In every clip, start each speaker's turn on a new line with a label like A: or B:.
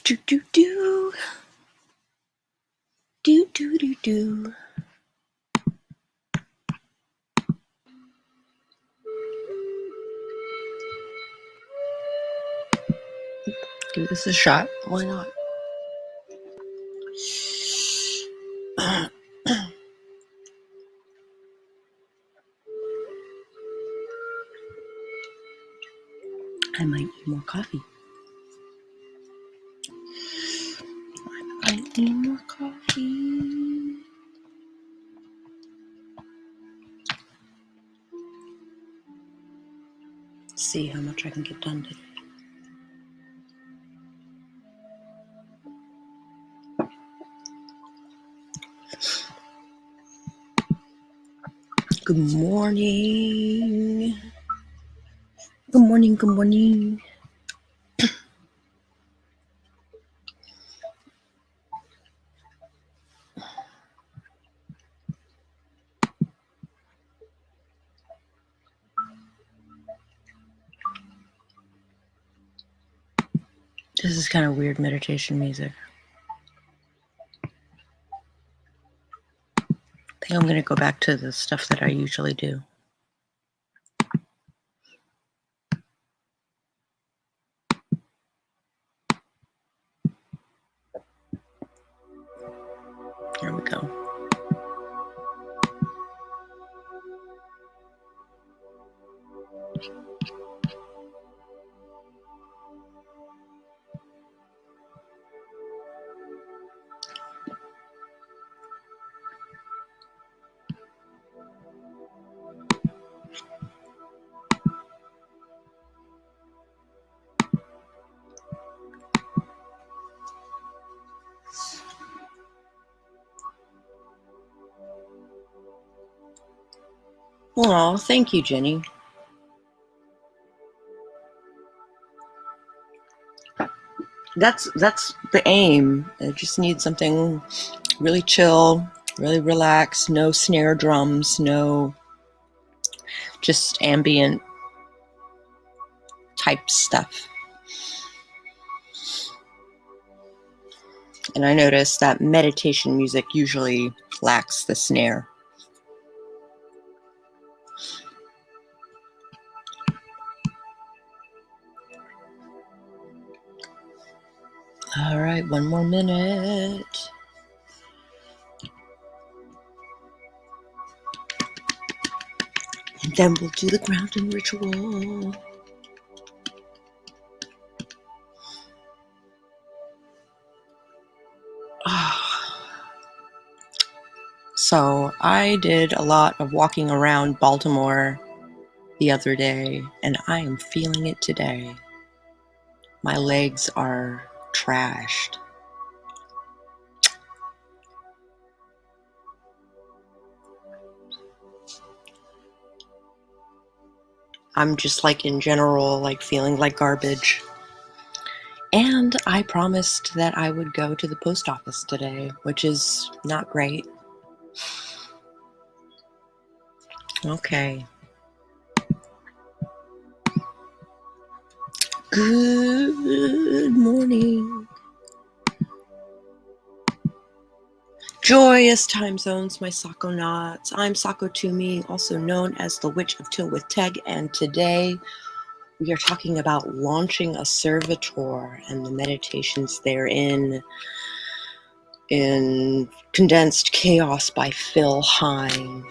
A: Do do do. Do do do do. Give this a shot. Why not? I might need more coffee. I need more coffee. Let's see how much I can get done today. Good morning. Good morning, good morning. This is kind of weird meditation music. I think I'm going to go back to the stuff that I usually do. Here we go. Oh, thank you, Jenny. That's the aim. I just need something really chill, really relaxed, no snare drums, no just ambient type stuff. And I noticed that meditation music usually lacks the snare. All right, one more minute. And then we'll do the grounding ritual. So I did a lot of walking around Baltimore the other day, and I am feeling it today. My legs are trashed. I'm just like in general, like feeling like garbage. And I promised that I would go to the post office today, which is not great. Okay. Good morning. Joyous time zones, my Sakonauts. I'm Sako Tumi, also known as the Witch of Tylwyth Teg, and today we are talking about launching a Servitor and the meditations therein in Condensed Chaos by Phil Hine.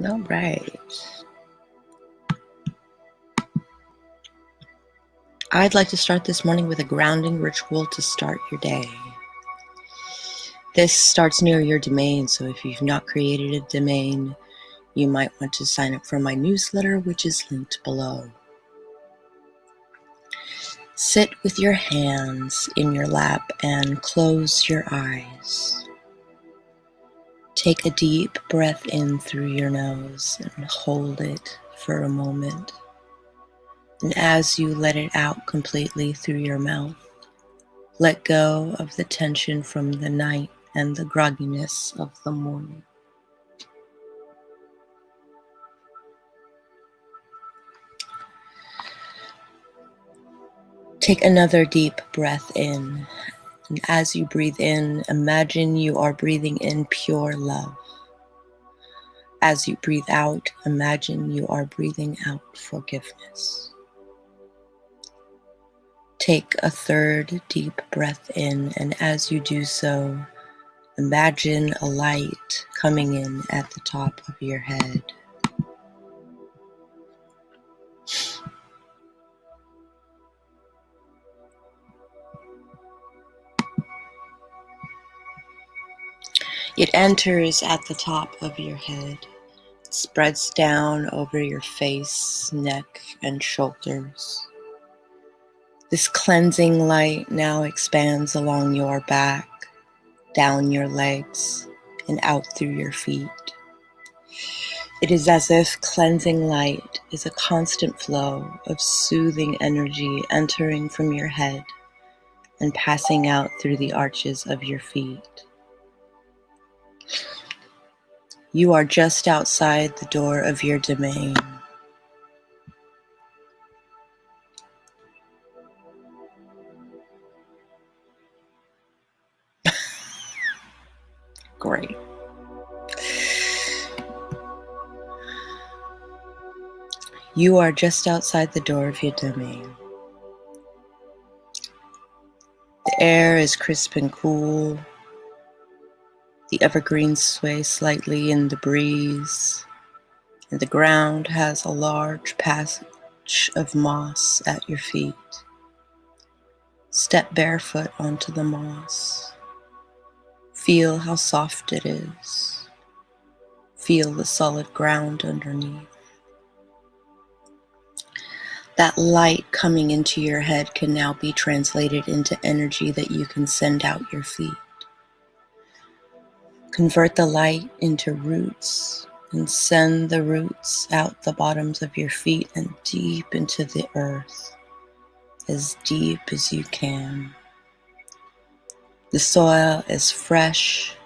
A: All right. I'd like to start this morning with a grounding ritual to start your day. This starts near your domain, so if you've not created a domain, you might want to sign up for my newsletter, which is linked below. Sit with your hands in your lap and close your eyes. Take a deep breath in through your nose and hold it for a moment. And as you let it out completely through your mouth, let go of the tension from the night and the grogginess of the morning. Take another deep breath in. And as you breathe in, imagine you are breathing in pure love. As you breathe out, imagine you are breathing out forgiveness. Take a third deep breath in, and as you do so, imagine a light coming in at the top of your head. It enters at the top of your head, spreads down over your face, neck, and shoulders. This cleansing light now expands along your back, down your legs, and out through your feet. It is as if cleansing light is a constant flow of soothing energy entering from your head and passing out through the arches of your feet. You are just outside the door of your domain. Great. You are just outside the door of your domain. The air is crisp and cool. The evergreens sway slightly in the breeze, and the ground has a large patch of moss at your feet. Step barefoot onto the moss. Feel how soft it is. Feel the solid ground underneath. That light coming into your head can now be translated into energy that you can send out your feet. Convert the light into roots and send the roots out the bottoms of your feet and deep into the earth, as deep as you can. The soil is fresh,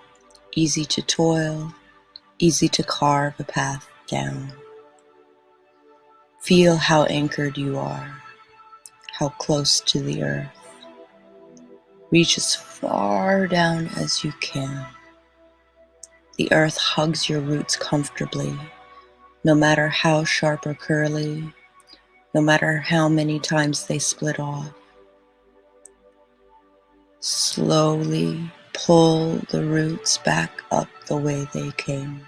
A: easy to toil, easy to carve a path down. Feel how anchored you are, how close to the earth. Reach as far down as you can. The earth hugs your roots comfortably, no matter how sharp or curly, no matter how many times they split off. Slowly pull the roots back up the way they came.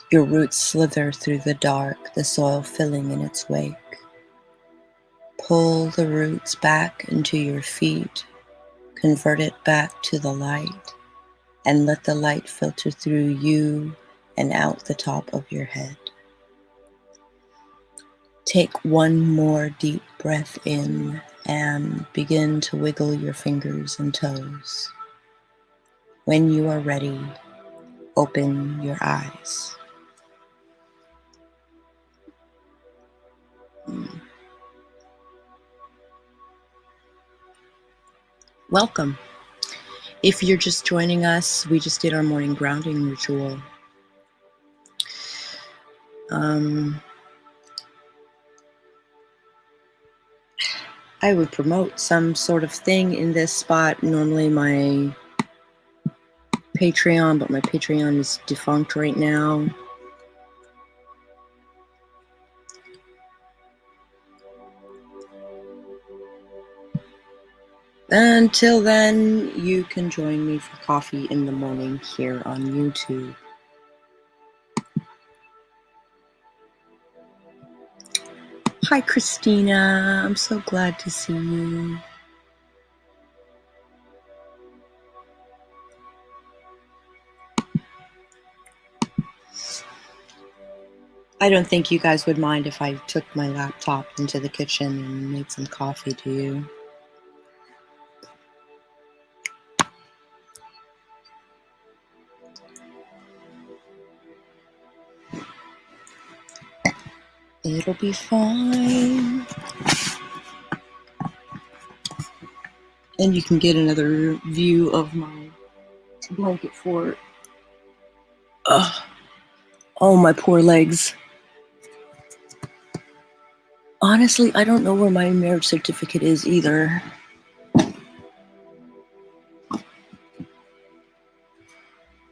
A: Your roots slither through the dark, the soil filling in its wake. Pull the roots back into your feet, convert it back to the light, and let the light filter through you and out the top of your head. Take one more deep breath in and begin to wiggle your fingers and toes. When you are ready, open your eyes. Welcome. If you're just joining us, we just did our morning grounding ritual. I would promote some sort of thing in this spot. Normally my Patreon, but my Patreon is defunct right now. Until then, you can join me for coffee in the morning here on YouTube. Hi, Christina. I'm so glad to see you. I don't think you guys would mind if I took my laptop into the kitchen and made some coffee, do you? It It'll be fine. And you can get another view of my blanket fort. Ugh. Oh, my poor legs. Honestly, I don't know where my marriage certificate is either.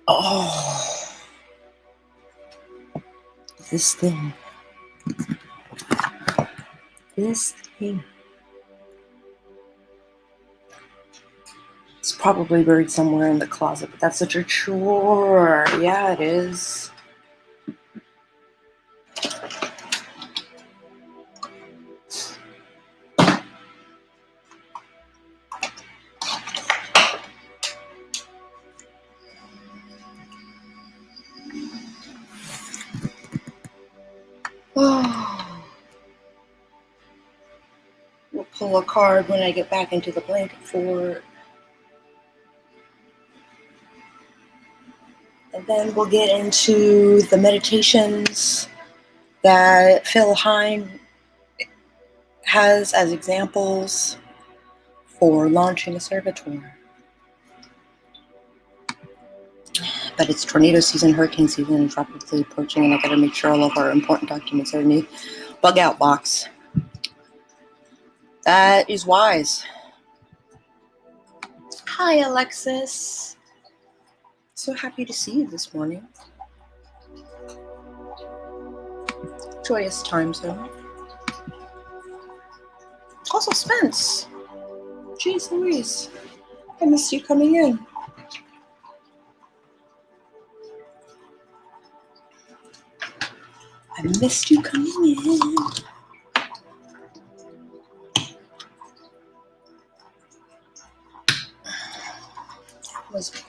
A: Oh, this thing. This thing. It's probably buried somewhere in the closet, but that's such a chore. Yeah, it is. Oh. We'll pull a card when I get back into the blanket fort. And then we'll get into the meditations that Phil Hine has as examples for launching a Servitor. But it's tornado season, hurricane season, and rapidly approaching, and I gotta make sure all of our important documents are in the bug out box. That is wise. Hi, Alexis. So happy to see you this morning. Joyous time zone. Also, Spence. Jeez Louise. I missed you coming in. I missed you coming in. That was good.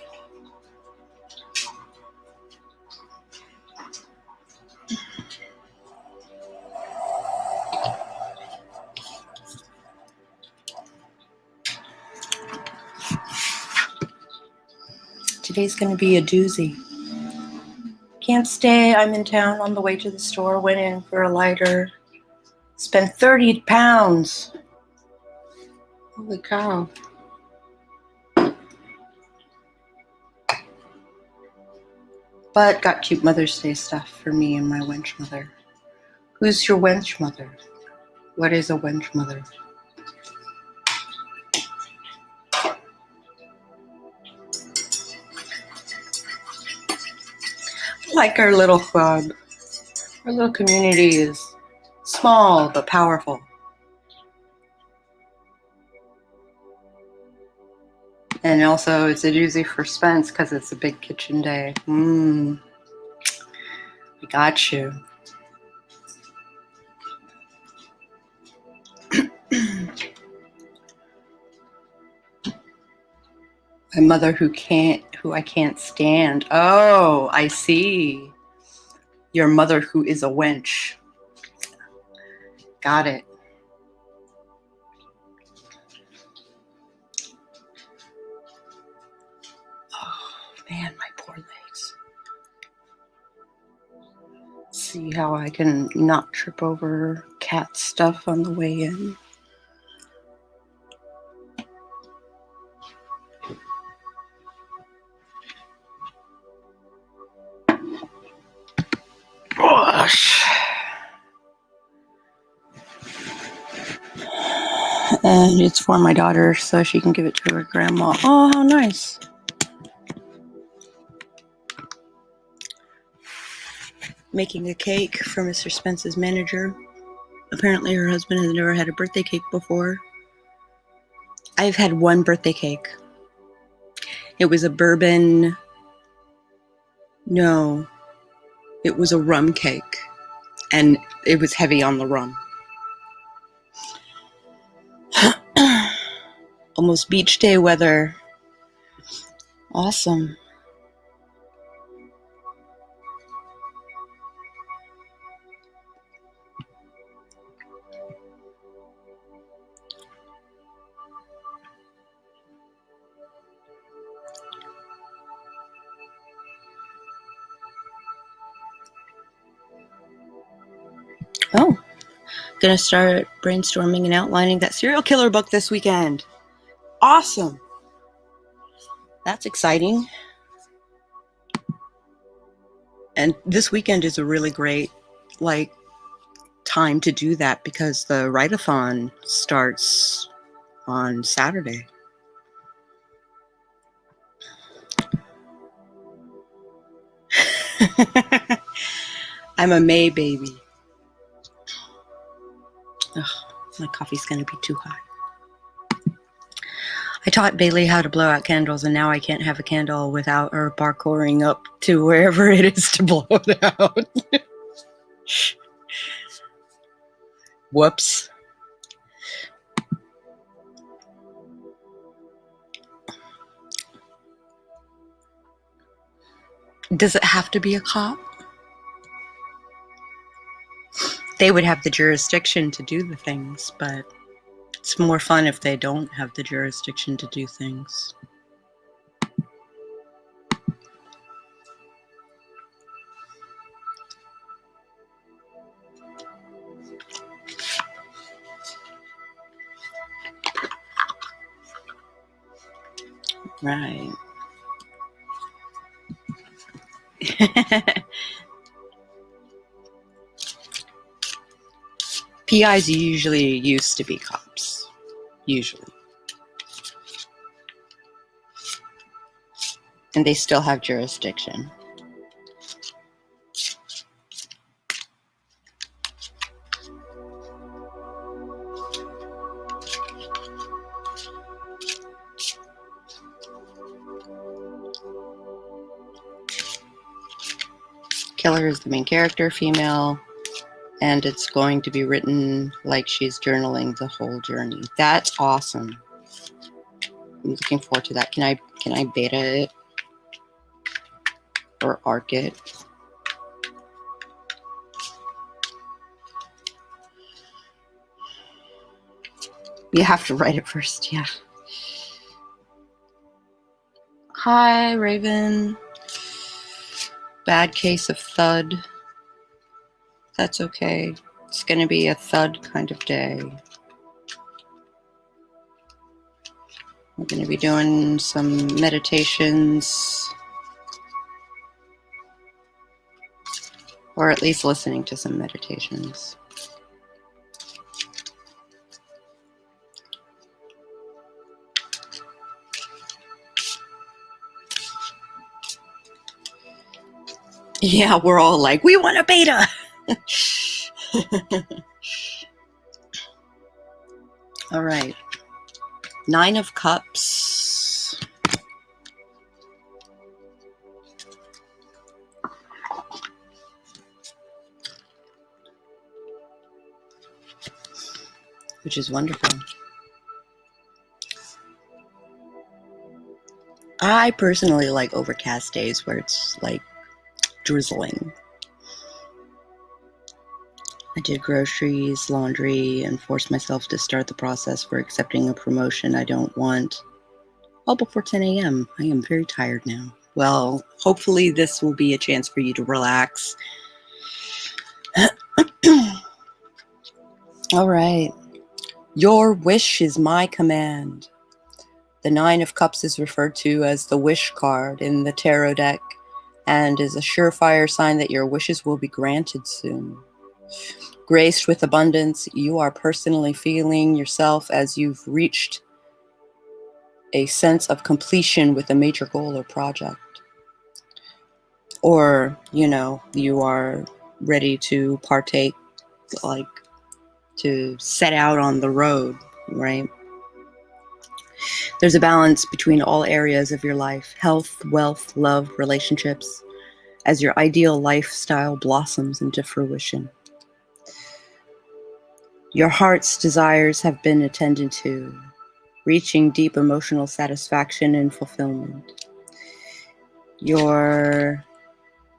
A: Today's going to be a doozy. Can't stay. I'm in town on the way to the store. Went in for a lighter. Spent 30 pounds. Holy cow. But got cute Mother's Day stuff for me and my wench mother. Who's your wench mother? What is a wench mother? Like our little club. Our little community is small but powerful. And also it's a doozy for Spence because it's a big kitchen day. I got you. My mother who I can't stand. Oh, I see. Your mother who is a wench. Got it. Oh man, my poor legs. See how I can not trip over cat stuff on the way in. Gosh. And it's for my daughter so she can give it to her grandma. Oh, how nice. Making a cake for Mr. Spence's manager. Apparently her husband has never had a birthday cake before. I've had one birthday cake. It was a bourbon. No, it was a rum cake. And it was heavy on the rum. Almost beach day weather. Awesome. Oh, Gonna start brainstorming and outlining that serial killer book this weekend. Awesome. That's exciting. And this weekend is a really great, time to do that because the write-a-thon starts on Saturday. I'm a May baby. Ugh, my coffee's gonna be too hot. I taught Bailey how to blow out candles, and now I can't have a candle without her parkouring up to wherever it is to blow it out. Whoops. Does it have to be a cop? They would have the jurisdiction to do the things, but it's more fun if they don't have the jurisdiction to do things. Right. PIs usually used to be cops. Usually. And they still have jurisdiction. Killer is the main character, female, and it's going to be written like she's journaling the whole journey. That's awesome. I'm looking forward to that. Can I beta it? Or arc it? You have to write it first, yeah. Hi, Raven. Bad case of thud. That's okay. It's gonna be a thud kind of day. We're gonna be doing some meditations. Or at least listening to some meditations. Yeah, we're all like, we want a beta! All right. 9 of Cups. Which is wonderful. I personally like overcast days where it's like drizzling. I did groceries, laundry, and forced myself to start the process for accepting a promotion I don't want. All before 10 a.m. I am very tired now. Well, hopefully this will be a chance for you to relax. All right. Your wish is my command. The 9 of Cups is referred to as the wish card in the tarot deck and is a surefire sign that your wishes will be granted soon. Graced with abundance, you are personally feeling yourself as you've reached a sense of completion with a major goal or project. Or, you are ready to partake, to set out on the road, right? There's a balance between all areas of your life: health, wealth, love, relationships, as your ideal lifestyle blossoms into fruition. Your heart's desires have been attended to, reaching deep emotional satisfaction and fulfillment.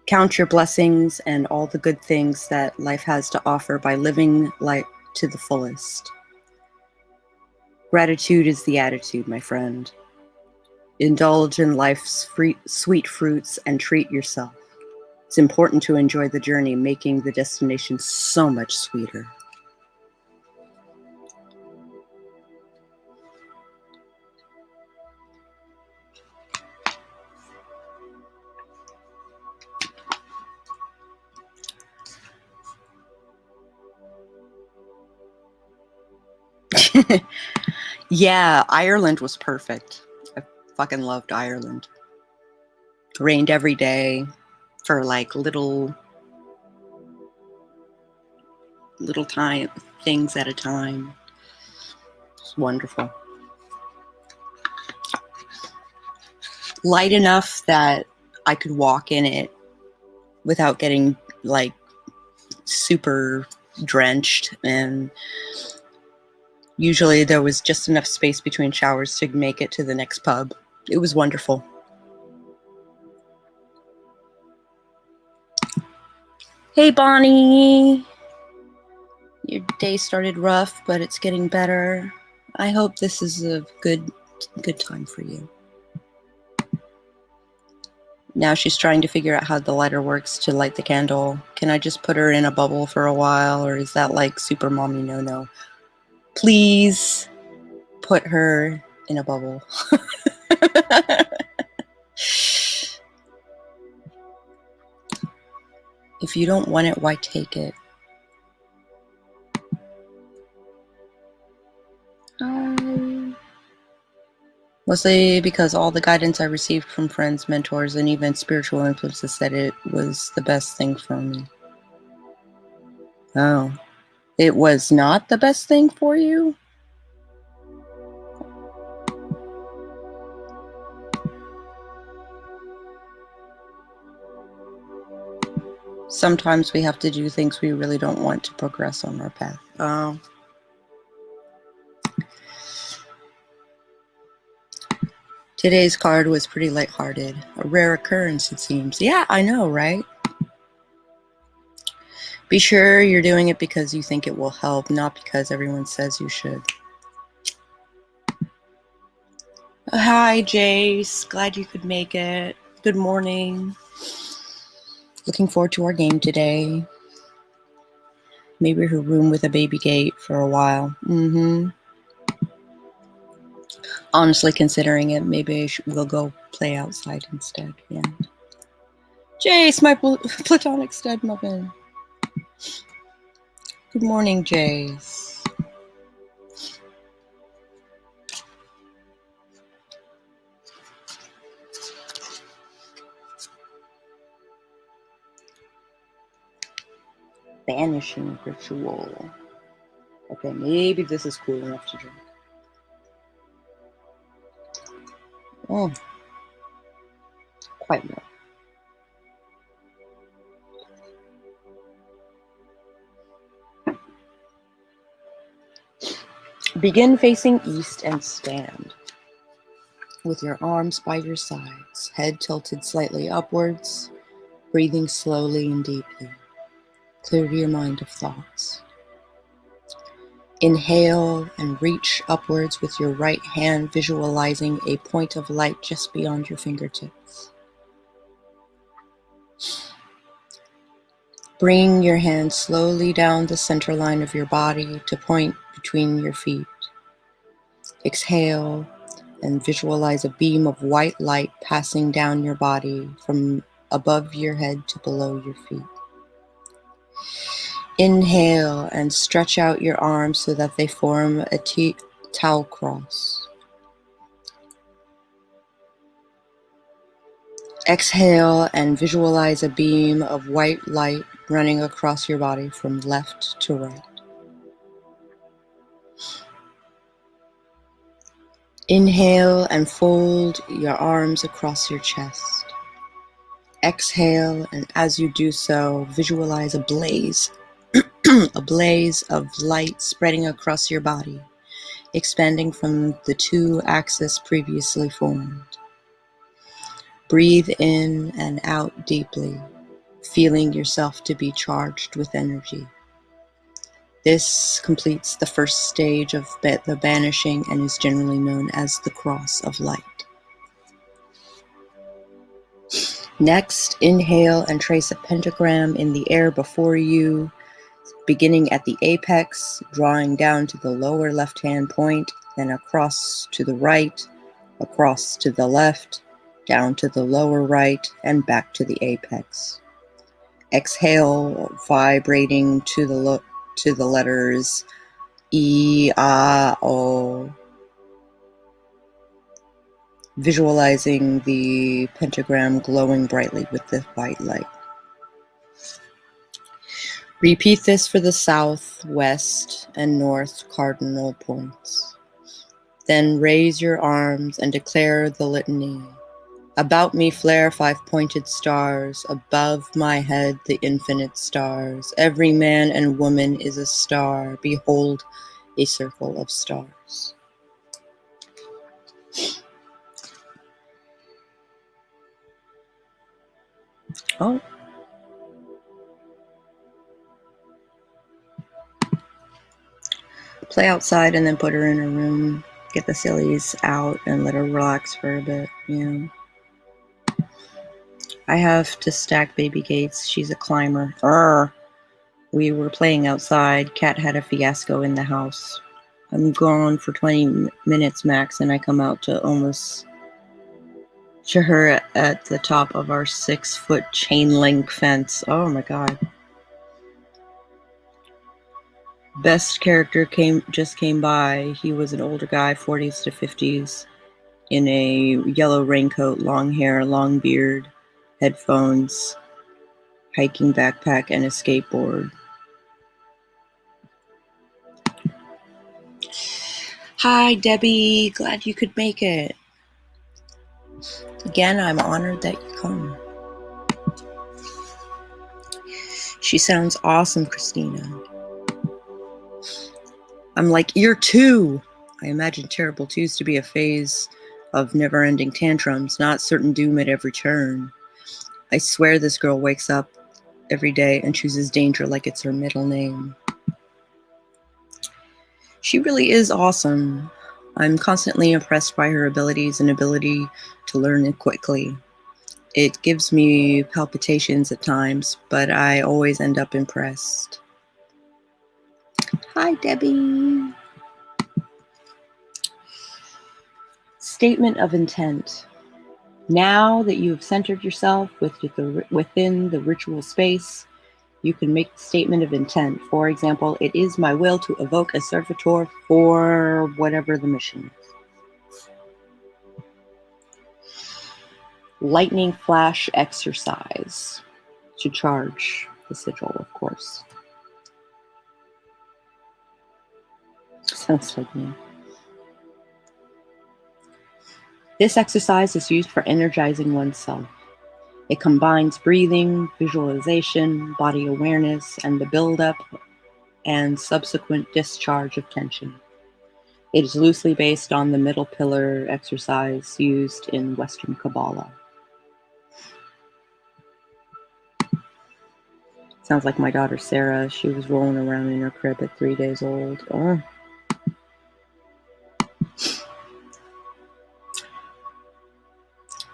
A: Count your blessings and all the good things that life has to offer by living life to the fullest. Gratitude is the attitude, my friend. Indulge in life's sweet fruits and treat yourself. It's important to enjoy the journey, making the destination so much sweeter. Yeah, Ireland was perfect. I fucking loved Ireland. Rained every day for like little time things at a time. It's wonderful. Light enough that I could walk in it without getting like super drenched, and usually there was just enough space between showers to make it to the next pub. It was wonderful. Hey Bonnie! Your day started rough, but it's getting better. I hope this is a good time for you. Now she's trying to figure out how the lighter works to light the candle. Can I just put her in a bubble for a while, or is that like super mommy no? Please put her in a bubble. If you don't want it, why take it? Mostly because all the guidance I received from friends, mentors, and even spiritual influences said it was the best thing for me. Oh, it was not the best thing for you? Sometimes we have to do things we really don't want to progress on our path. Oh. Today's card was pretty lighthearted. A rare occurrence, it seems. Yeah, I know, right? Be sure you're doing it because you think it will help, not because everyone says you should. Hi, Jace. Glad you could make it. Good morning. Looking forward to our game today. Maybe her room with a baby gate for a while. Honestly, considering it, maybe we'll go play outside instead. Yeah. Jace, my platonic stud muffin. Good morning, Jace. Vanishing Ritual. Okay, maybe this is cool enough to drink. Oh, quite no. Begin facing east and stand with your arms by your sides, head tilted slightly upwards, breathing slowly and deeply. Clear your mind of thoughts. Inhale and reach upwards with your right hand, visualizing a point of light just beyond your fingertips. Bring your hand slowly down the center line of your body to point between your feet. Exhale and visualize a beam of white light passing down your body from above your head to below your feet. Inhale and stretch out your arms so that they form a towel cross. Exhale and visualize a beam of white light running across your body from left to right. Inhale and fold your arms across your chest. Exhale, and as you do so, visualize a blaze, a blaze of light spreading across your body, expanding from the two axes previously formed. Breathe in and out deeply, feeling yourself to be charged with energy. This completes the first stage of the banishing and is generally known as the cross of light. Next, inhale and trace a pentagram in the air before you, beginning at the apex, drawing down to the lower left-hand point, then across to the right, across to the left, down to the lower right, and back to the apex. Exhale, vibrating to the letters E-A-O. Visualizing the pentagram glowing brightly with the white light. Repeat this for the south, west, and north cardinal points. Then raise your arms and declare the litany. About me flare 5 pointed stars, above my head the infinite stars. Every man and woman is a star, behold a circle of stars. Oh. Play outside and then put her in her room. Get the sillies out and let her relax for a bit, yeah. I have to stack baby Gates. She's a climber. Arr. We were playing outside. Cat had a fiasco in the house. I'm gone for 20 minutes max, and I come out to almost to her at the top of our 6-foot chain link fence. Oh my god. Best character just came by. He was an older guy, 40s to 50s, in a yellow raincoat, long hair, long beard, headphones, hiking backpack, and a skateboard. Hi, Debbie. Glad you could make it. Again, I'm honored that you come. She sounds awesome, Christina. I'm like, year 2. I imagine terrible 2s to be a phase of never-ending tantrums, not certain doom at every turn. I swear this girl wakes up every day and chooses danger like it's her middle name. She really is awesome. I'm constantly impressed by her abilities and ability to learn it quickly. It gives me palpitations at times, but I always end up impressed. Hi, Debbie. Statement of intent. Now that you have centered yourself within the ritual space, you can make the statement of intent. For example, it is my will to evoke a servitor for whatever the mission is. Lightning flash exercise to charge the sigil, of course. Sounds like me. This exercise is used for energizing oneself. It combines breathing, visualization, body awareness, and the buildup and subsequent discharge of tension. It is loosely based on the middle pillar exercise used in Western Kabbalah. Sounds like my daughter Sarah. She was rolling around in her crib at 3 days old. Oh.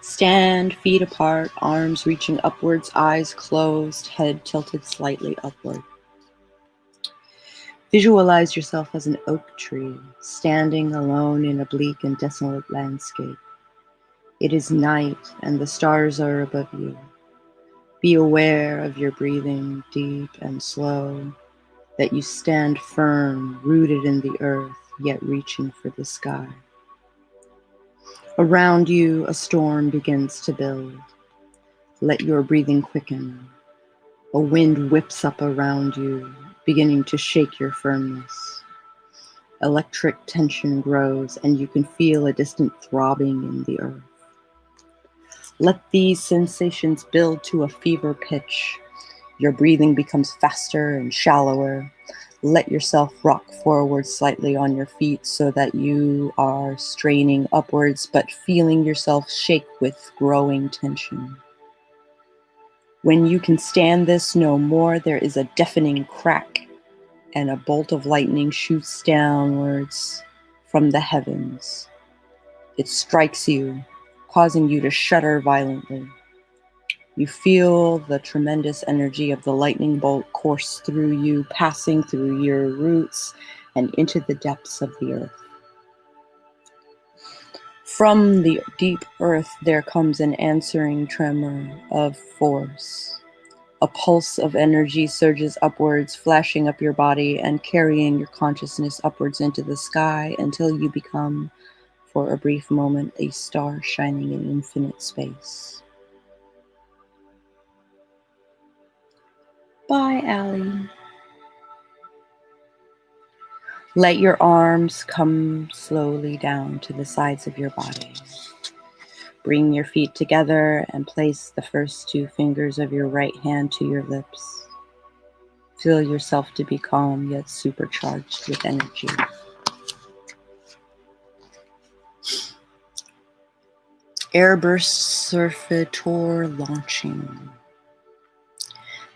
A: Stand, feet apart, arms reaching upwards, eyes closed, head tilted slightly upward. Visualize yourself as an oak tree, standing alone in a bleak and desolate landscape. It is night, and the stars are above you. Be aware of your breathing, deep and slow, that you stand firm, rooted in the earth, yet reaching for the sky. Around you, a storm begins to build. Let your breathing quicken. A wind whips up around you, beginning to shake your firmness. Electric tension grows, and you can feel a distant throbbing in the earth. Let these sensations build to a fever pitch. Your breathing becomes faster and shallower. Let yourself rock forward slightly on your feet so that you are straining upwards, but feeling yourself shake with growing tension. When you can stand this no more, there is a deafening crack, and a bolt of lightning shoots downwards from the heavens. It strikes you, causing you to shudder violently. You feel the tremendous energy of the lightning bolt course through you, passing through your roots and into the depths of the earth. From the deep earth, there comes an answering tremor of force. A pulse of energy surges upwards, flashing up your body and carrying your consciousness upwards into the sky until you become, for a brief moment, a star shining in infinite space. Bye, Allie. Let your arms come slowly down to the sides of your body. Bring your feet together and place the first 2 fingers of your right hand to your lips. Feel yourself to be calm yet supercharged with energy. Airburst Servitor launching.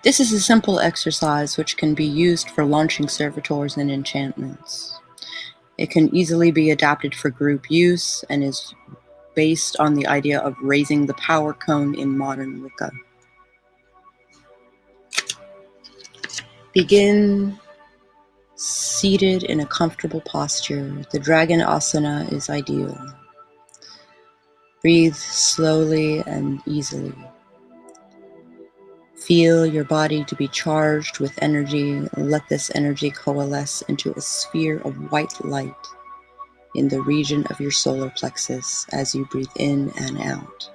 A: This is a simple exercise which can be used for launching servitors and enchantments. It can easily be adapted for group use and is based on the idea of raising the power cone in modern Wicca. Begin seated in a comfortable posture. The dragon asana is ideal. Breathe slowly and easily. Feel your body to be charged with energy, and let this energy coalesce into a sphere of white light in the region of your solar plexus as you breathe in and out.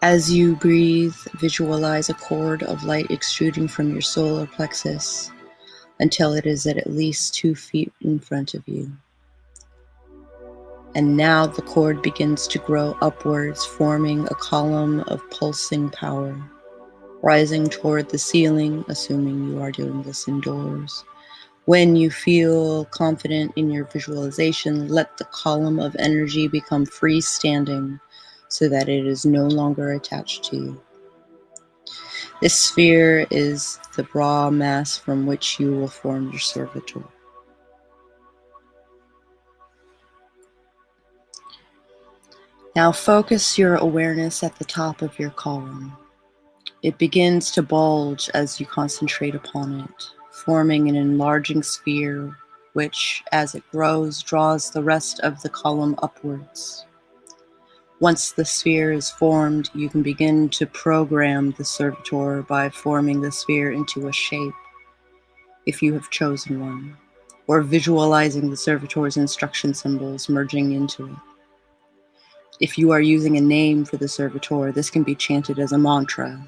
A: As you breathe, visualize a cord of light extruding from your solar plexus until it is at least 2 feet in front of you. And now the cord begins to grow upwards, forming a column of pulsing power, rising toward the ceiling, assuming you are doing this indoors. When you feel confident in your visualization, let the column of energy become freestanding so that it is no longer attached to you. This sphere is the raw mass from which you will form your servitor. Now focus your awareness at the top of your column. It begins to bulge as you concentrate upon it, forming an enlarging sphere which, as it grows, draws the rest of the column upwards. Once the sphere is formed, you can begin to program the servitor by forming the sphere into a shape, if you have chosen one, or visualizing the servitor's instruction symbols merging into it. If you are using a name for the servitor, this can be chanted as a mantra,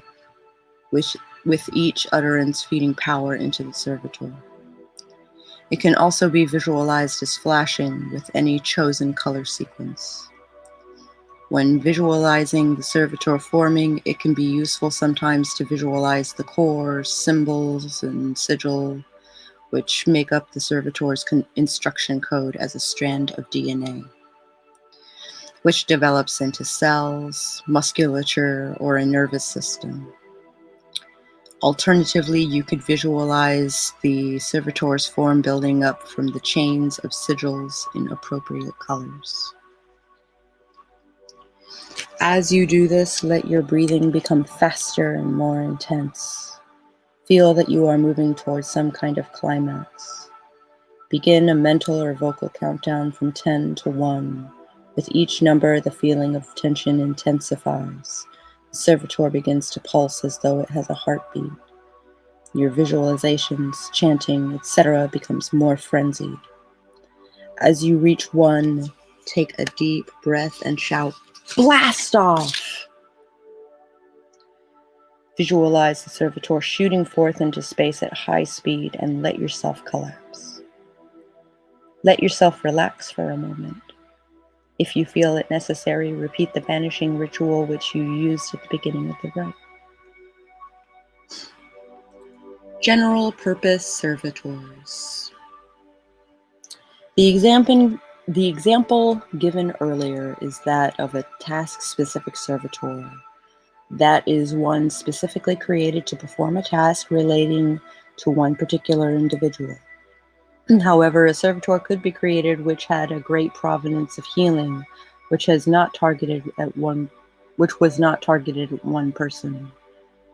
A: with each utterance feeding power into the servitor. It can also be visualized as flashing with any chosen color sequence. When visualizing the servitor forming, it can be useful sometimes to visualize the core, symbols, and sigil, which make up the servitor's instruction code as a strand of DNA, which develops into cells, musculature, or a nervous system. Alternatively, you could visualize the servitor's form building up from the chains of sigils in appropriate colors. As you do this, let your breathing become faster and more intense. Feel that you are moving towards some kind of climax. Begin a mental or vocal countdown from 10 to 1. With each number, the feeling of tension intensifies. The servitor begins to pulse as though it has a heartbeat. Your visualizations, chanting, etc. becomes more frenzied. As you reach 1, take a deep breath and shout, "Blast off!" Visualize the servitor shooting forth into space at high speed and let yourself collapse. Let yourself relax for a moment. If you feel it necessary, repeat the Vanishing Ritual which you used at the beginning of the rite. General Purpose Servitors. The example given earlier is that of a task-specific servitor. That is one specifically created to perform a task relating to one particular individual. However, a servitor could be created which had a great provenance of healing, which was not targeted at one person.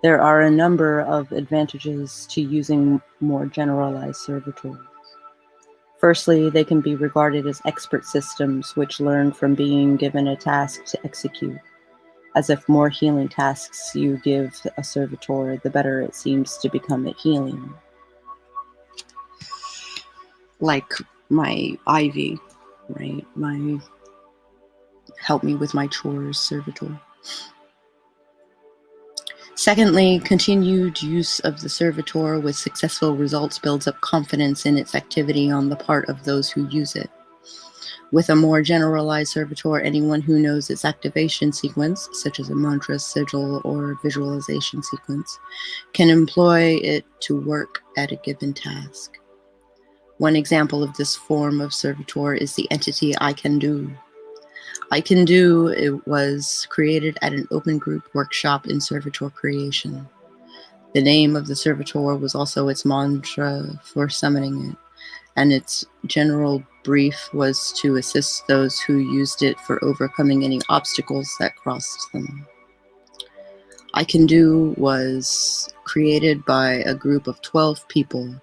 A: There are a number of advantages to using more generalized servitors. Firstly, they can be regarded as expert systems which learn from being given a task to execute. As if more healing tasks you give a servitor, the better it seems to become at healing. Like my Ivy, right? My help me with my chores servitor. Secondly, continued use of the servitor with successful results builds up confidence in its activity on the part of those who use it. With a more generalized servitor, anyone who knows its activation sequence, such as a mantra, sigil, or visualization sequence, can employ it to work at a given task. One example of this form of servitor is the entity I Can Do. I Can Do it was created at an open group workshop in servitor creation. The name of the servitor was also its mantra for summoning it, and its general brief was to assist those who used it for overcoming any obstacles that crossed them. I Can Do was created by a group of 12 people,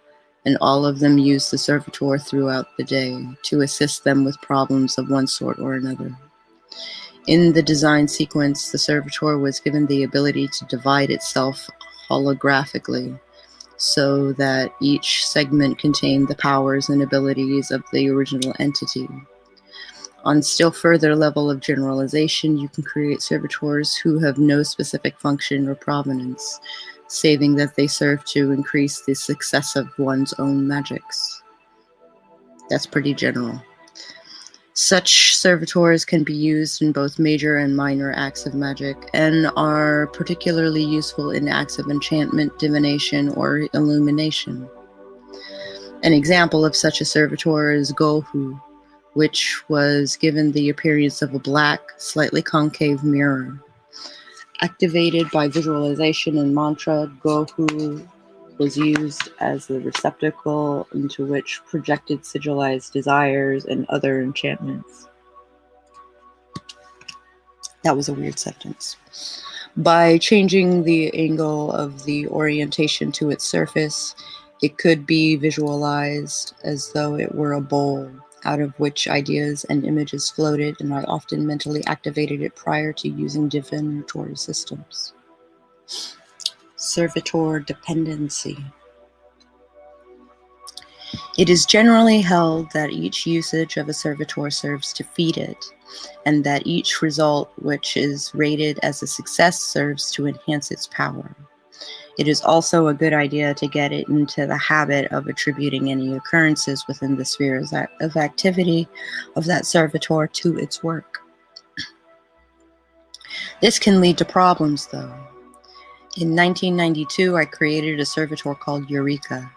A: and all of them used the servitor throughout the day to assist them with problems of one sort or another. In the design sequence, the servitor was given the ability to divide itself holographically, so that each segment contained the powers and abilities of the original entity. On still further level of generalization, you can create servitors who have no specific function or provenance, saving that they serve to increase the success of one's own magics. That's pretty general. Such servitors can be used in both major and minor acts of magic, and are particularly useful in acts of enchantment, divination, or illumination. An example of such a servitor is Gohu, which was given the appearance of a black, slightly concave mirror. Activated by visualization and mantra, Gohu was used as the receptacle into which projected sigilized desires and other enchantments. That was a weird sentence. By changing the angle of the orientation to its surface, it could be visualized as though it were a bowl, out of which ideas and images floated, and I often mentally activated it prior to using divinatory systems. Servitor dependency. It is generally held that each usage of a servitor serves to feed it, and that each result which is rated as a success serves to enhance its power. It is also a good idea to get it into the habit of attributing any occurrences within the spheres of activity of that servitor to its work. This can lead to problems, though. In 1992, I created a servitor called Eureka.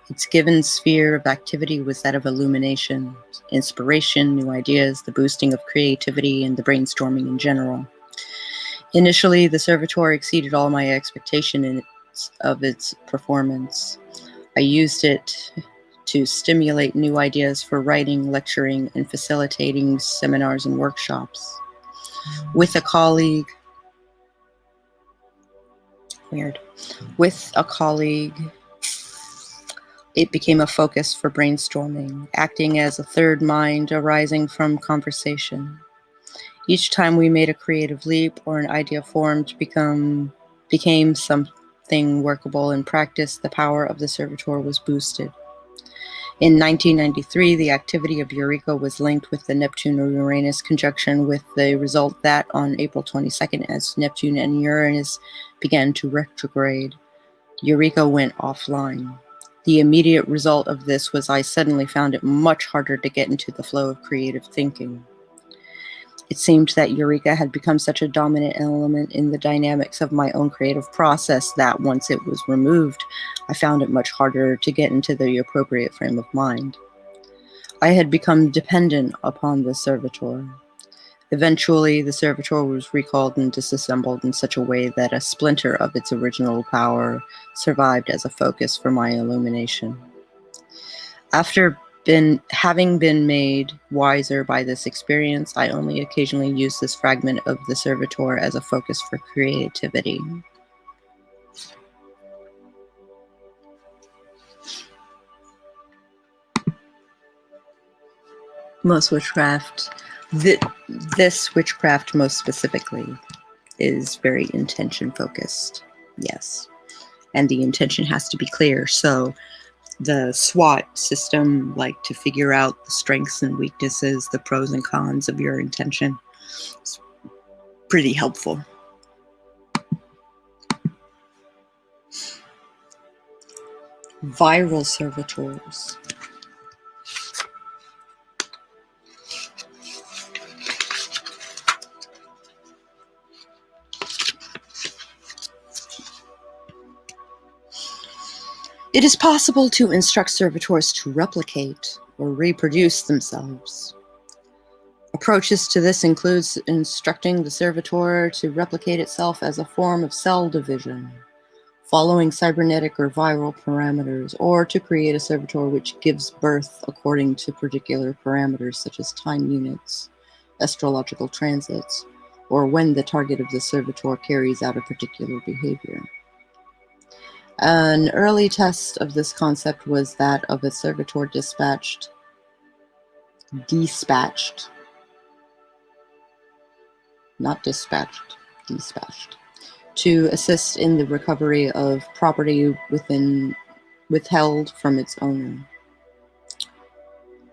A: Its given sphere of activity was that of illumination, inspiration, new ideas, the boosting of creativity, and the brainstorming in general. Initially, the servitor exceeded all my expectations of its performance. I used it to stimulate new ideas for writing, lecturing, and facilitating seminars and workshops. With a colleague, it became a focus for brainstorming, acting as a third mind arising from conversation. Each time we made a creative leap or an idea formed became something workable in practice, the power of the servitor was boosted. In 1993, the activity of Eureka was linked with the Neptune-Uranus conjunction, with the result that on April 22nd, as Neptune and Uranus began to retrograde, Eureka went offline. The immediate result of this was I suddenly found it much harder to get into the flow of creative thinking. It seemed that Eureka had become such a dominant element in the dynamics of my own creative process that once it was removed, I found it much harder to get into the appropriate frame of mind. I had become dependent upon the servitor. Eventually, the servitor was recalled and disassembled in such a way that a splinter of its original power survived as a focus for my illumination. After having been made wiser by this experience, I only occasionally use this fragment of the servitor as a focus for creativity. Most witchcraft, this witchcraft most specifically, is very intention focused. Yes. And the intention has to be clear. So the SWOT system, like to figure out the strengths and weaknesses, the pros and cons of your intention, is pretty helpful. Viral servitors. It is possible to instruct servitors to replicate or reproduce themselves. Approaches to this includes instructing the servitor to replicate itself as a form of cell division, following cybernetic or viral parameters, or to create a servitor which gives birth according to particular parameters such as time units, astrological transits, or when the target of the servitor carries out a particular behavior. An early test of this concept was that of a servitor dispatched to assist in the recovery of property withheld from its owner.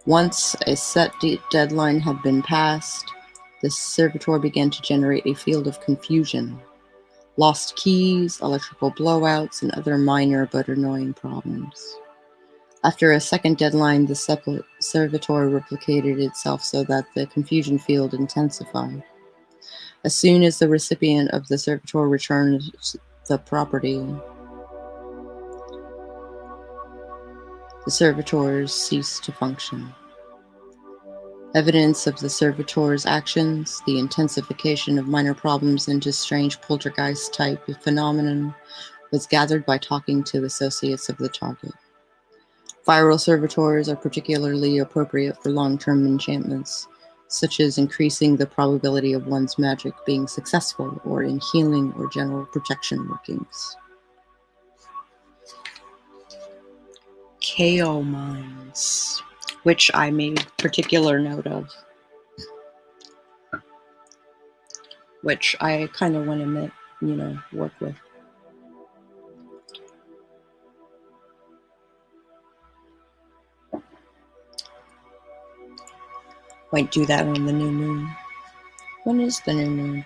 A: Once a set deadline had been passed, the servitor began to generate a field of confusion, lost keys, electrical blowouts, and other minor but annoying problems. After a second deadline, the servitor replicated itself so that the confusion field intensified. As soon as the recipient of the servitor returned the property, the servitors ceased to function. Evidence of the servitor's actions, the intensification of minor problems into strange poltergeist-type phenomenon, was gathered by talking to associates of the target. Viral servitors are particularly appropriate for long-term enchantments, such as increasing the probability of one's magic being successful, or in healing or general protection workings. KO mines, which I made particular note of, which I kind of want to, work with. Might do that on the new moon. When is the new moon?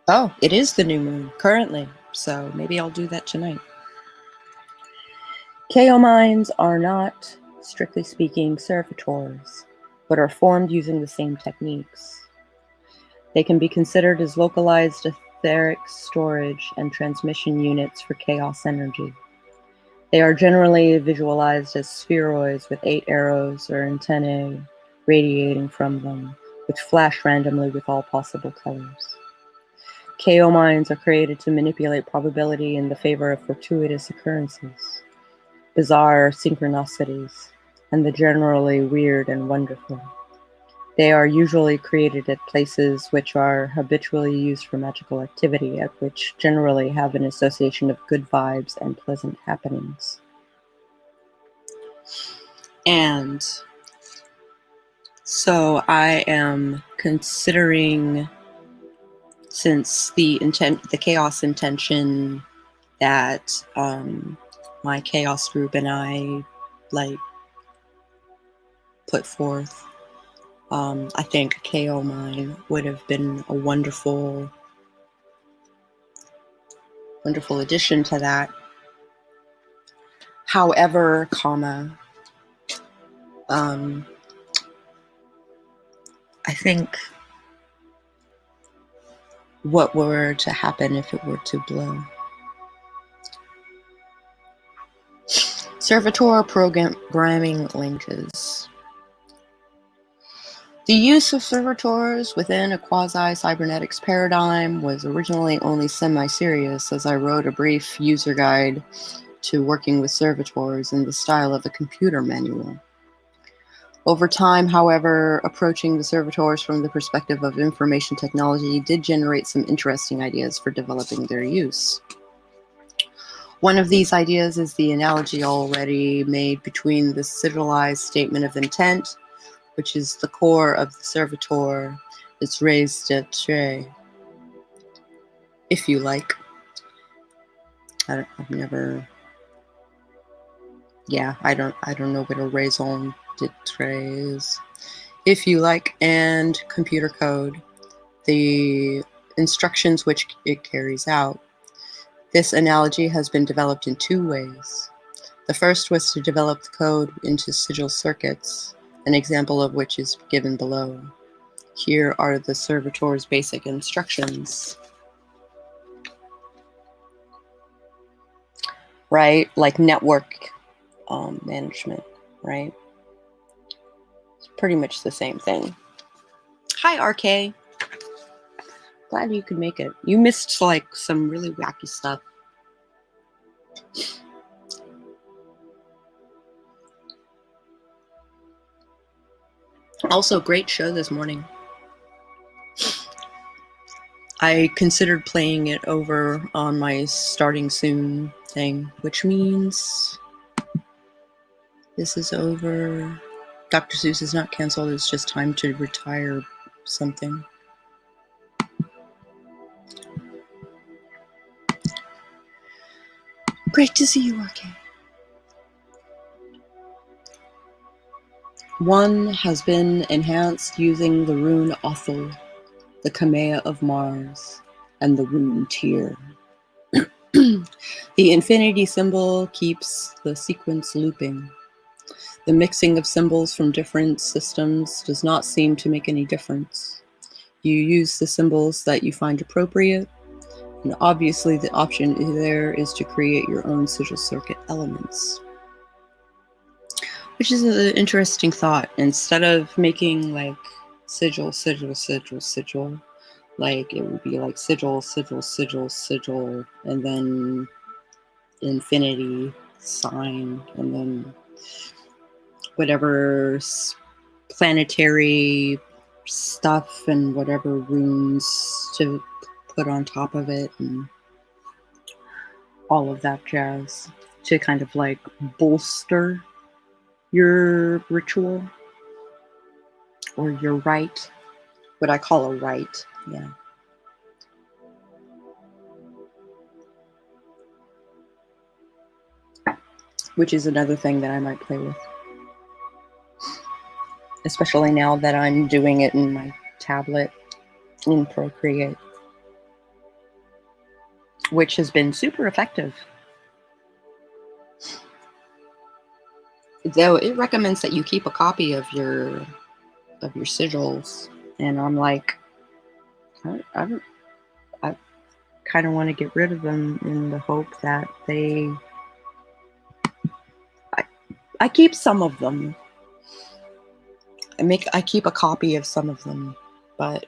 A: Oh, it is the new moon currently, so maybe I'll do that tonight. KO mines are not, strictly speaking, servitors, but are formed using the same techniques. They can be considered as localized etheric storage and transmission units for chaos energy. They are generally visualized as spheroids with 8 arrows or antennae radiating from them, which flash randomly with all possible colors. KO mines are created to manipulate probability in the favor of fortuitous occurrences, bizarre synchronicities, and the generally weird and wonderful. They are usually created at places which are habitually used for magical activity, at which generally have an association of good vibes and pleasant happenings. And so I am considering, since the chaos intention that my chaos group and I put forth, I think a KO mine would have been a wonderful addition to that. However, I think what were to happen if it were to blow. Servitor programming linkage. The use of servitors within a quasi-cybernetics paradigm was originally only semi-serious, as I wrote a brief user guide to working with servitors in the style of a computer manual. Over time, however, approaching the servitors from the perspective of information technology did generate some interesting ideas for developing their use. One of these ideas is the analogy already made between the sigilized statement of intent, which is the core of the servitor, its raised trait, if you like. I don't know what a raison d'etre is. If you like, and computer code, the instructions which it carries out. This analogy has been developed in two ways. The first was to develop the code into sigil circuits, an example of which is given below. Here are the servitor's basic instructions. Right? Like network management, right? It's pretty much the same thing. Hi, RK. Glad you could make it. You missed like some really wacky stuff. Also, great show this morning. I considered playing it over on my starting soon thing, which means this is over. Dr. Seuss is not canceled, it's just time to retire something. Great to see you, RK. One has been enhanced using the rune Othel, the Kamea of Mars, and the rune Tyr. The infinity symbol keeps the sequence looping. The mixing of symbols from different systems does not seem to make any difference. You use the symbols that you find appropriate, and obviously the option there is to create your own sigil circuit elements. Which is an interesting thought. Instead of making like sigil, like it would be like sigil, and then infinity sign, and then whatever planetary stuff and whatever runes to put on top of it and all of that jazz to kind of like bolster your ritual or your rite, what I call a rite, yeah. Which is another thing that I might play with. Especially now that I'm doing it in my tablet in Procreate, which has been super effective. Though it recommends that you keep a copy of your sigils, and I'm like, I kind of want to get rid of them in the hope that I keep some of them. I keep a copy of some of them, but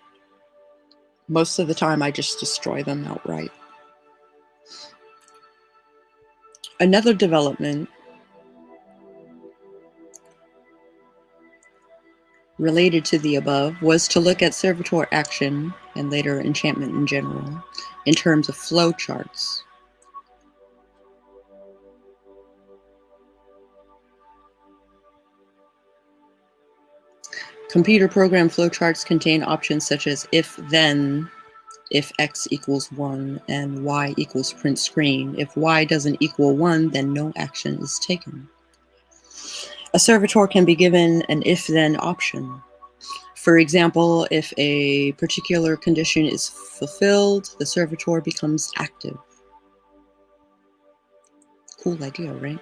A: most of the time I just destroy them outright. Another development related to the above was to look at servitor action and later enchantment in general in terms of flowcharts. Computer program flowcharts contain options such as if then, if x equals 1 and y equals print screen. If y doesn't equal 1, then no action is taken. A servitor can be given an if-then option. For example, if a particular condition is fulfilled, the servitor becomes active. Cool idea, right?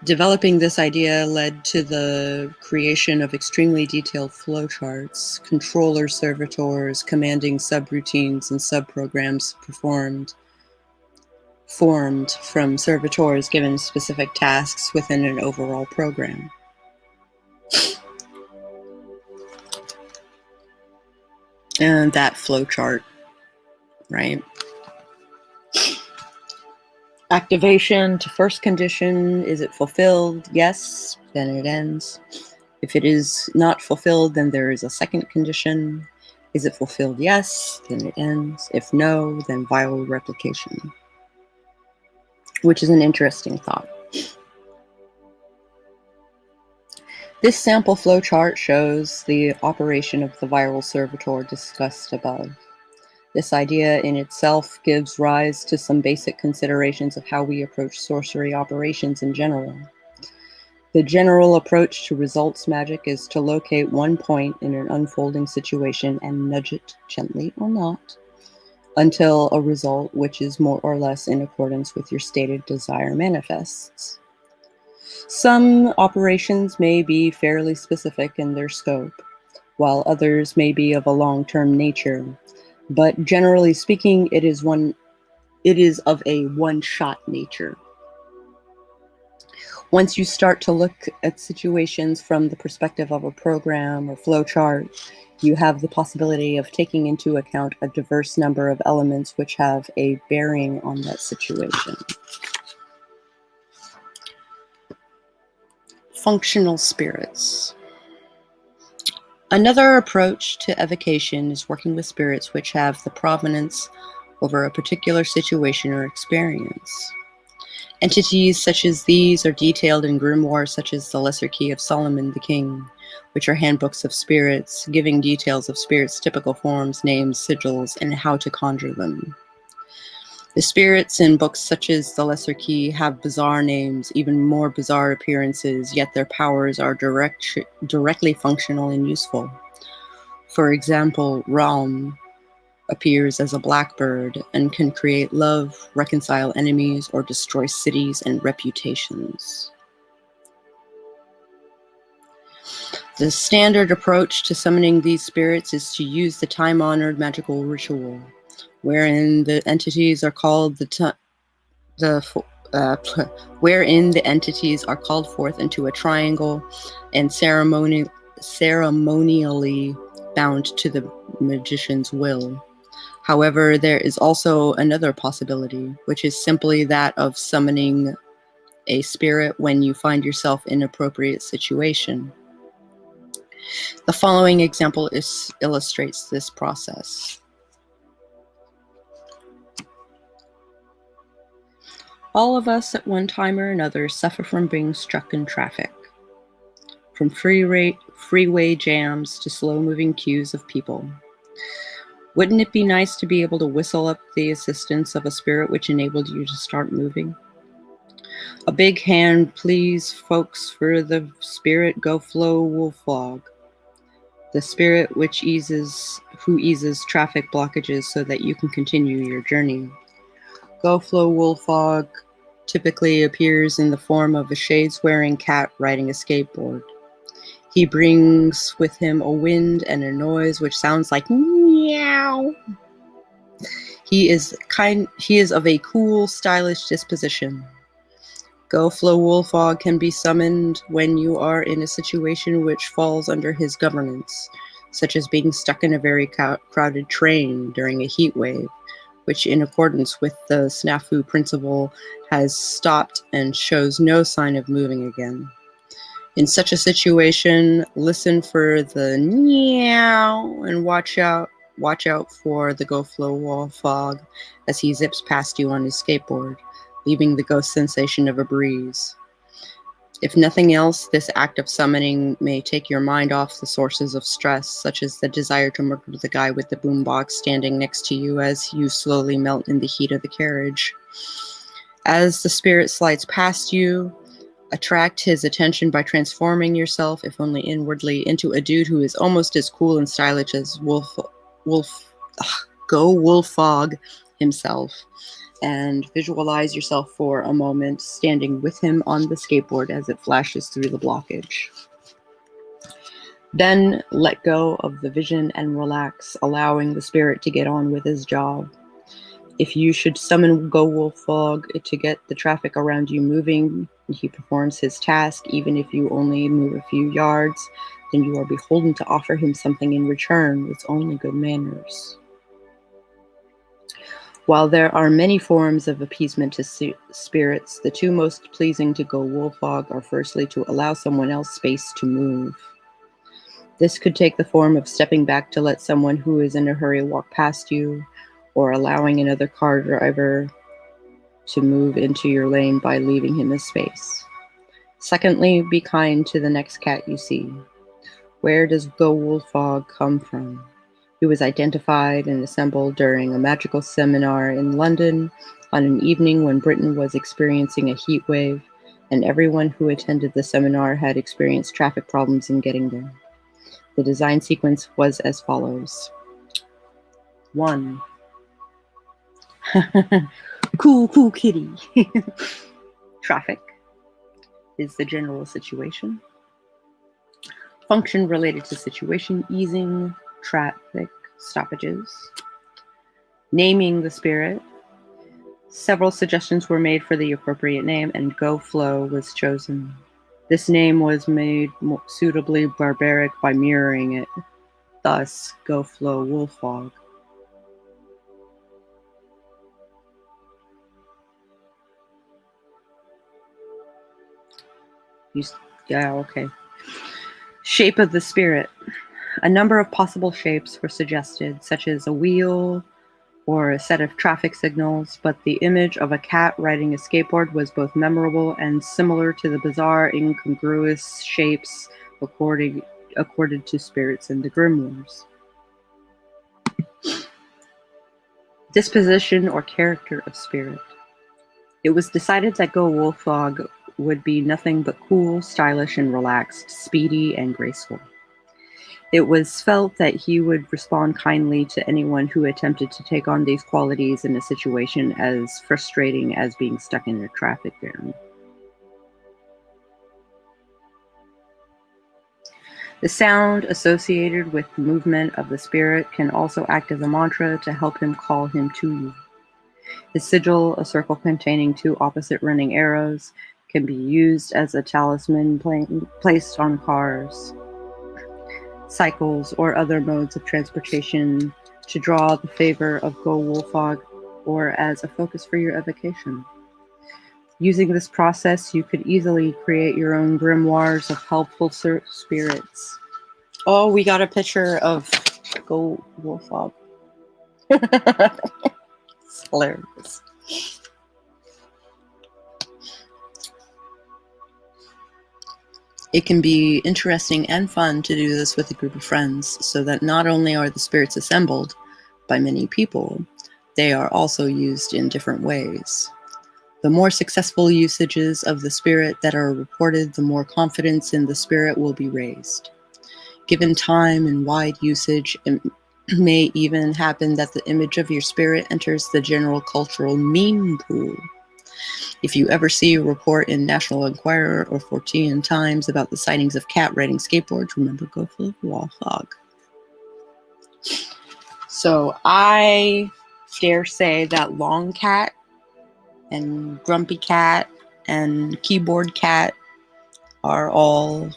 A: Developing this idea led to the creation of extremely detailed flowcharts, controller servitors commanding subroutines and subprograms formed from servitors given specific tasks within an overall program. And that flowchart, right? Activation to first condition, is it fulfilled? Yes, then it ends. If it is not fulfilled, then there is a second condition. Is it fulfilled? Yes, then it ends. If no, then viral replication. which is an interesting thought. This sample flow chart shows the operation of the viral servitor discussed above. This idea in itself gives rise to some basic considerations of how we approach sorcery operations in general. The general approach to results magic is to locate one point in an unfolding situation and nudge it, gently or not, until a result which is more or less in accordance with your stated desire manifests. Some operations may be fairly specific in their scope, while others may be of a long-term nature, but generally speaking, it is of a one-shot nature. Once you start to look at situations from the perspective of a program or flowchart, you have the possibility of taking into account a diverse number of elements which have a bearing on that situation. Functional spirits. Another approach to evocation is working with spirits which have the provenance over a particular situation or experience. Entities such as these are detailed in grimoires such as the Lesser Key of Solomon the King, which are handbooks of spirits, giving details of spirits' typical forms, names, sigils, and how to conjure them. The spirits in books such as the Lesser Key have bizarre names, even more bizarre appearances, yet their powers are directly functional and useful. For example, Realm appears as a blackbird and can create love, reconcile enemies, or destroy cities and reputations. The standard approach to summoning these spirits is to use the time-honored magical ritual, wherein the entities are called wherein the entities are called forth into a triangle and ceremonially bound to the magician's will. However, there is also another possibility, which is simply that of summoning a spirit when you find yourself in an appropriate situation. The following example illustrates this process. All of us at one time or another suffer from being stuck in traffic. From freeway jams to slow-moving queues of people. Wouldn't it be nice to be able to whistle up the assistance of a spirit which enabled you to start moving? A big hand, please, folks, for the spirit Go Flow Wolfog. The spirit who eases traffic blockages so that you can continue your journey. Go Flow Wolfog typically appears in the form of a shades-wearing cat riding a skateboard. He brings with him a wind and a noise which sounds like meow. He is of a cool, stylish disposition. Go Flow Wolfog can be summoned when you are in a situation which falls under his governance, such as being stuck in a very crowded train during a heat wave, which in accordance with the snafu principle has stopped and shows no sign of moving again. In such a situation, listen for the meow and watch out for the Go Flow Wolfog as he zips past you on his skateboard, leaving the ghost sensation of a breeze. If nothing else, this act of summoning may take your mind off the sources of stress, such as the desire to murder the guy with the boombox standing next to you as you slowly melt in the heat of the carriage. As the spirit slides past you, attract his attention by transforming yourself, if only inwardly, into a dude who is almost as cool and stylish as Go Wolfog himself, and visualize yourself for a moment standing with him on the skateboard as it flashes through the blockage. Then let go of the vision and relax, allowing the spirit to get on with his job. If you should summon Go Wolfog to get the traffic around you moving, and he performs his task, even if you only move a few yards, then you are beholden to offer him something in return. It's only good manners. While there are many forms of appeasement to spirits, the two most pleasing to Go Wolfog are firstly to allow someone else space to move. This could take the form of stepping back to let someone who is in a hurry walk past you, or allowing another car driver to move into your lane by leaving him his space. Secondly, be kind to the next cat you see. Where does Go-Wolfog come from? He was identified and assembled during a magical seminar in London on an evening when Britain was experiencing a heat wave, and everyone who attended the seminar had experienced traffic problems in getting there. The design sequence was as follows. 1. Cool kitty. Traffic is the general situation. Function related to situation, easing traffic stoppages. Naming the spirit. Several suggestions were made for the appropriate name, and Go Flow was chosen. This name was made more suitably barbaric by mirroring it. Thus, Go Flow Wolfog. Yeah, okay. Shape of the spirit. A number of possible shapes were suggested, such as a wheel or a set of traffic signals, but the image of a cat riding a skateboard was both memorable and similar to the bizarre, incongruous shapes accorded to spirits in the grimoires. Disposition or character of spirit. It was decided that Go Wolfog would be nothing but cool, stylish, and relaxed, speedy, and graceful. It was felt that he would respond kindly to anyone who attempted to take on these qualities in a situation as frustrating as being stuck in a traffic jam. The sound associated with the movement of the spirit can also act as a mantra to help him call him to you. His sigil, a circle containing 2 opposite running arrows, can be used as a talisman placed on cars, cycles, or other modes of transportation to draw the favor of Go Wolfog, or as a focus for your evocation. Using this process, you could easily create your own grimoires of helpful spirits. Oh, we got a picture of Go Wolfog. It's hilarious. It can be interesting and fun to do this with a group of friends, so that not only are the spirits assembled by many people, they are also used in different ways. The more successful usages of the spirit that are reported, the more confidence in the spirit will be raised. Given time and wide usage, it may even happen that the image of your spirit enters the general cultural meme pool. If you ever see a report in National Enquirer or Fortean Times about the sightings of cat riding skateboards, remember Go Full of Wolfog. So I dare say that Long Cat and Grumpy Cat and Keyboard Cat are all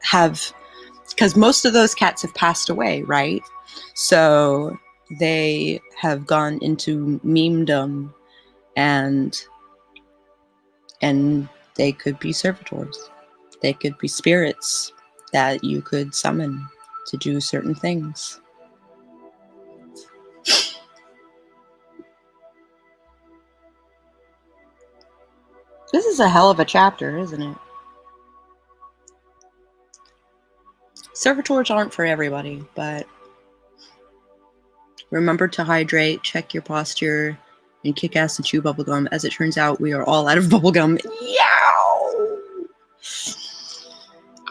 A: have, because most of those cats have passed away, right? So they have gone into memedom, and they could be servitors. They could be spirits that you could summon to do certain things. This is a hell of a chapter, isn't it? Servitors aren't for everybody, but remember to hydrate, check your posture, and kick ass and chew bubblegum. As it turns out, we are all out of bubblegum. Yow!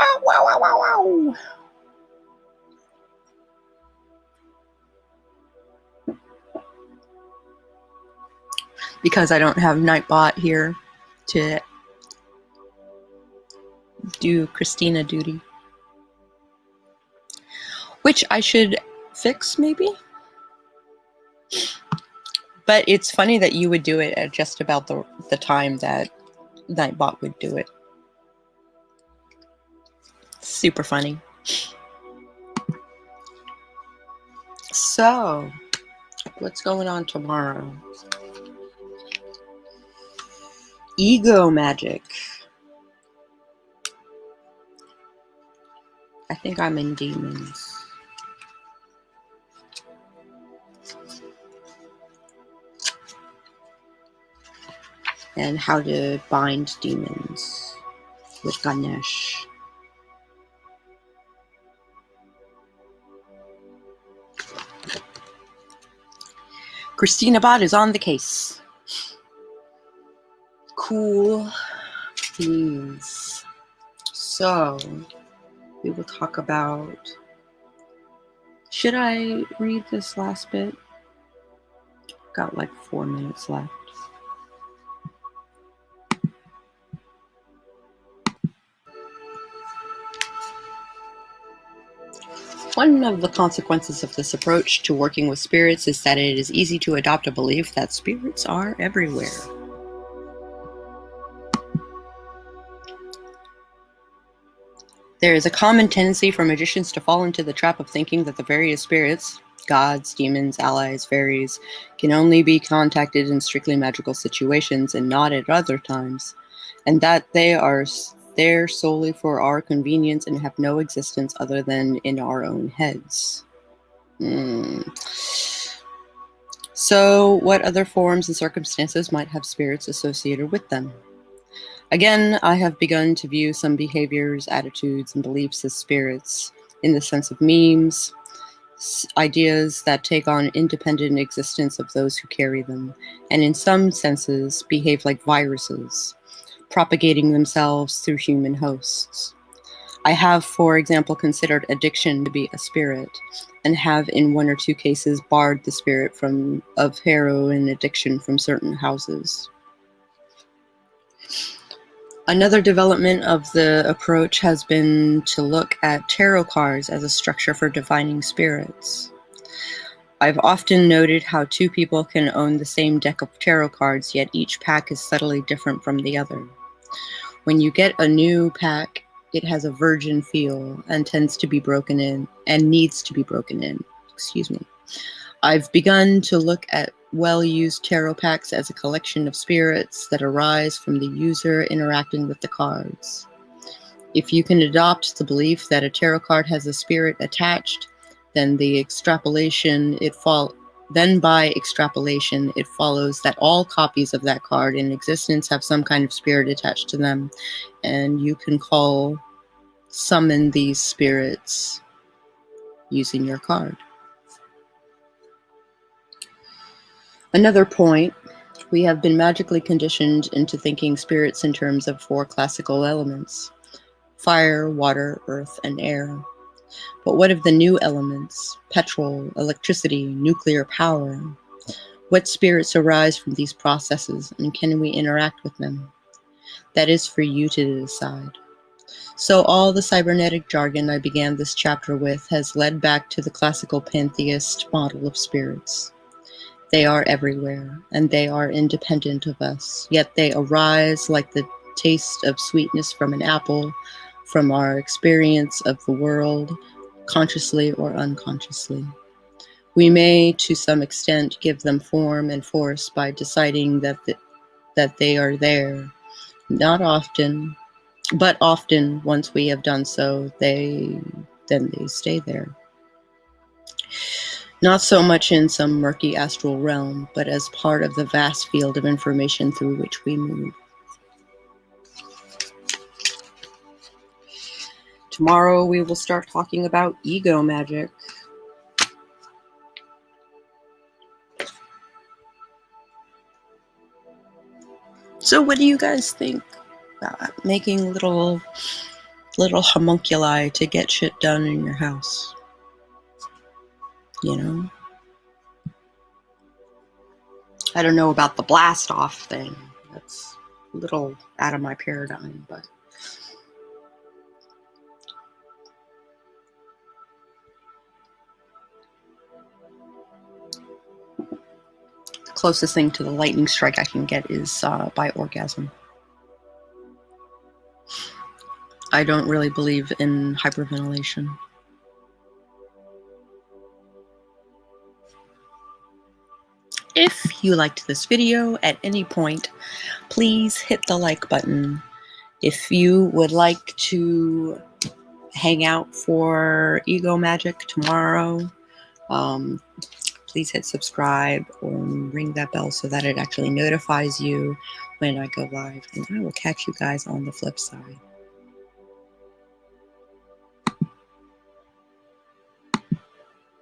A: Oh, wow, wow, wow, wow. Because I don't have Nightbot here to do Christina duty. Which I should fix, maybe? But it's funny that you would do it at just about the time that Nightbot would do it. Super funny. So, what's going on tomorrow? Ego magic. I think I'm in demons. and how to bind demons with Ganesh. Christina Bott is on the case. Cool beans. So, we will talk about... Should I read this last bit? Got like 4 minutes left. One of the consequences of this approach to working with spirits is that it is easy to adopt a belief that spirits are everywhere. There is a common tendency for magicians to fall into the trap of thinking that the various spirits, gods, demons, allies, fairies, can only be contacted in strictly magical situations and not at other times, and that they are there solely for our convenience and have no existence other than in our own heads. So, what other forms and circumstances might have spirits associated with them? Again, I have begun to view some behaviors, attitudes, and beliefs as spirits, in the sense of memes, ideas that take on independent existence of those who carry them, and in some senses behave like viruses, propagating themselves through human hosts. I have, for example, considered addiction to be a spirit, and have in 1 or 2 cases barred the spirit of heroin addiction from certain houses. Another development of the approach has been to look at tarot cards as a structure for divining spirits. I've often noted how 2 people can own the same deck of tarot cards, yet each pack is subtly different from the other. When you get a new pack, it has a virgin feel and tends to be broken in, and needs to be broken in. I've begun to look at well-used tarot packs as a collection of spirits that arise from the user interacting with the cards. If you can adopt the belief that a tarot card has a spirit attached, then by extrapolation, it follows that all copies of that card in existence have some kind of spirit attached to them, and you can summon these spirits using your card. Another point, we have been magically conditioned into thinking spirits in terms of 4 classical elements: fire, water, earth, and air. But what of the new elements? Petrol, electricity, nuclear power. What spirits arise from these processes, and can we interact with them? That is for you to decide. So all the cybernetic jargon I began this chapter with has led back to the classical pantheist model of spirits. They are everywhere, and they are independent of us, yet they arise like the taste of sweetness from an apple, from our experience of the world, consciously or unconsciously. We may, to some extent, give them form and force by deciding that they are there. Not often, but often, once we have done so, they stay there. Not so much in some murky astral realm, but as part of the vast field of information through which we move. Tomorrow we will start talking about ego magic. So what do you guys think about making little homunculi to get shit done in your house? You know? I don't know about the blast off thing. That's a little out of my paradigm, but the closest thing to the lightning strike I can get is by orgasm. I don't really believe in hyperventilation. If you liked this video at any point, please hit the like button. If you would like to hang out for ego magic tomorrow, please hit subscribe or ring that bell so that it actually notifies you when I go live. And I will catch you guys on the flip side.